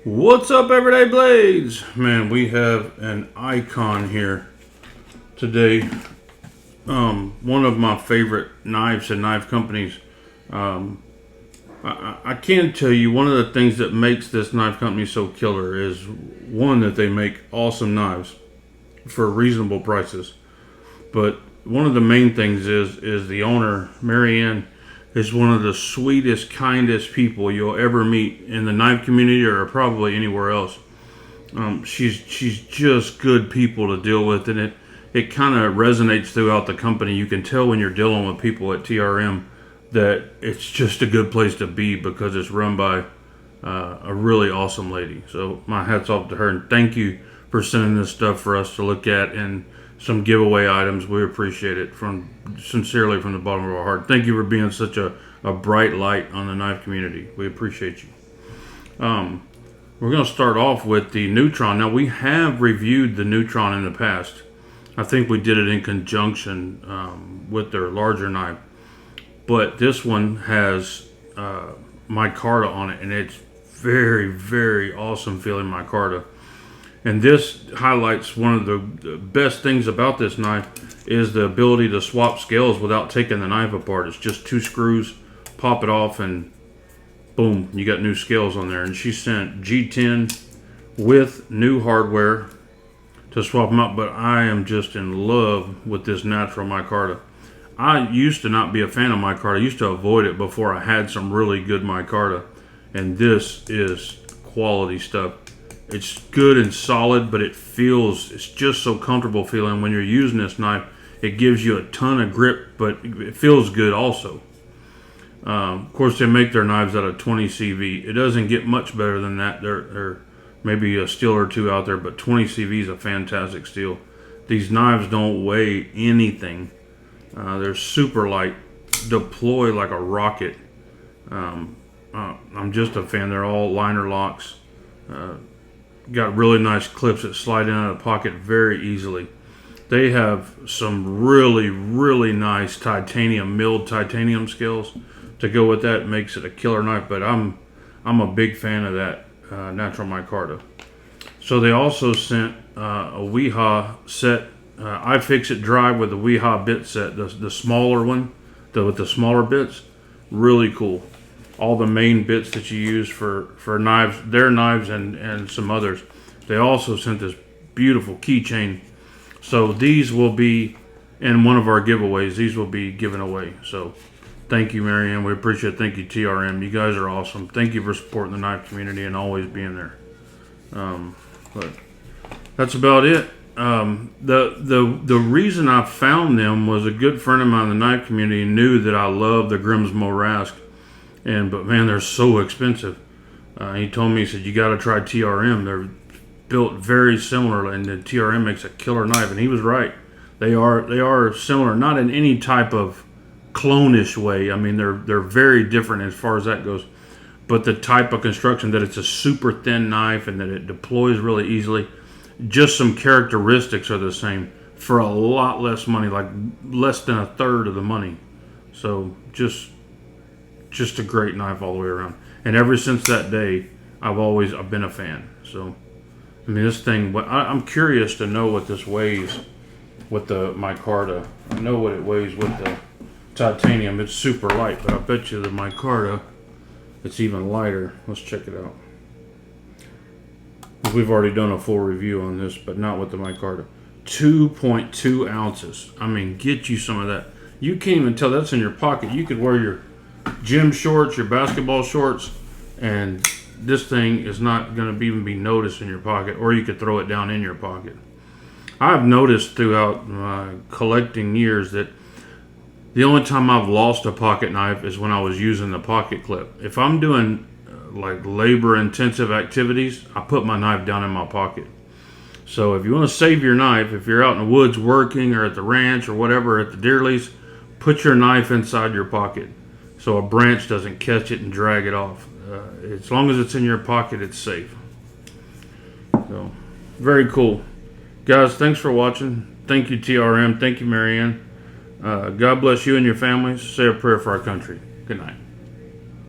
What's up, Everyday Blades? Man, we have an icon here today. One of my favorite knives and knife companies. I can tell you one of the things that makes this knife company so killer is one, that they make awesome knives for reasonable prices. But one of the main things is the owner, Marianne, is one of the sweetest, kindest people you'll ever meet in the knife community or probably anywhere else. She's just good people to deal with, and it kind of resonates throughout the company. You can tell when you're dealing with people at TRM that it's just a good place to be because it's run by a really awesome lady. So my hat's off to her, and thank you for sending this stuff for us to look at and some giveaway items. We appreciate it sincerely from the bottom of our heart. Thank you for being such a bright light on the knife community. We appreciate you. We're going to start off with the Neutron. Now, we have reviewed the Neutron in the past. I think we did it in conjunction with their larger knife. But this one has micarta on it, and it's very, very awesome feeling micarta. And this highlights one of the best things about this knife is the ability to swap scales without taking the knife apart. It's just 2 screws, pop it off, and boom, you got new scales on there. And she sent G10 with new hardware to swap them out, but I am just in love with this natural micarta. I used to not be a fan of micarta. I used to avoid it before I had some really good micarta, and this is quality stuff. It's good and solid, but it's just so comfortable feeling when you're using this knife. It gives you a ton of grip, but it feels good also. Of course, they make their knives out of 20 CV. It doesn't get much better than that. There maybe a steel or two out there, but 20 CV is a fantastic steel. These knives don't weigh anything. They're super light, deploy like a rocket. I'm just a fan. They're all liner locks. Got really nice clips that slide in out of the pocket very easily. They have some really, really nice milled titanium scales to go with that. It makes it a killer knife, but I'm a big fan of that natural micarta. So they also sent a Weehaw set, iFixit drive with the Weehaw bit set, the smaller one, with the smaller bits. Really cool. All the main bits that you use for knives, their knives and some others. They also sent this beautiful keychain. So these will be in one of our giveaways. These will be given away. So thank you, Marianne. We appreciate it. Thank you, TRM. You guys are awesome. Thank you for supporting the knife community and always being there. But that's about it. The reason I found them was a good friend of mine in the knife community knew that I love the Grimm's Morask. But man, they're so expensive. He told me, he said, you got to try TRM. They're built very similar, and the TRM makes a killer knife. And he was right. They are similar, not in any type of clone-ish way. I mean, they're very different as far as that goes. But the type of construction, that it's a super thin knife and that it deploys really easily, just some characteristics are the same for a lot less money, like less than a third of the money. So just a great knife all the way around. And ever since that day, I've been a fan. So, I mean, this thing, I'm curious to know what this weighs with the micarta. I know what it weighs with the titanium. It's super light, but I bet you the micarta, it's even lighter. Let's check it out. We've already done a full review on this, but not with the micarta. 2.2 ounces. I mean, get you some of that. You can't even tell that's in your pocket. You could wear your gym shorts, your basketball shorts, and this thing is not going to even be noticed in your pocket, or you could throw it down in your pocket. I've noticed throughout my collecting years that the only time I've lost a pocket knife is when I was using the pocket clip. If I'm doing like labor intensive activities, I put my knife down in my pocket. So if you want to save your knife, if you're out in the woods working or at the ranch or whatever, at the deer lease, put your knife inside your pocket so a branch doesn't catch it and drag it off. As long as it's in your pocket, it's safe. So, very cool. Guys, thanks for watching. Thank you, TRM. Thank you, Marianne. God bless you and your families. Say a prayer for our country. Good night.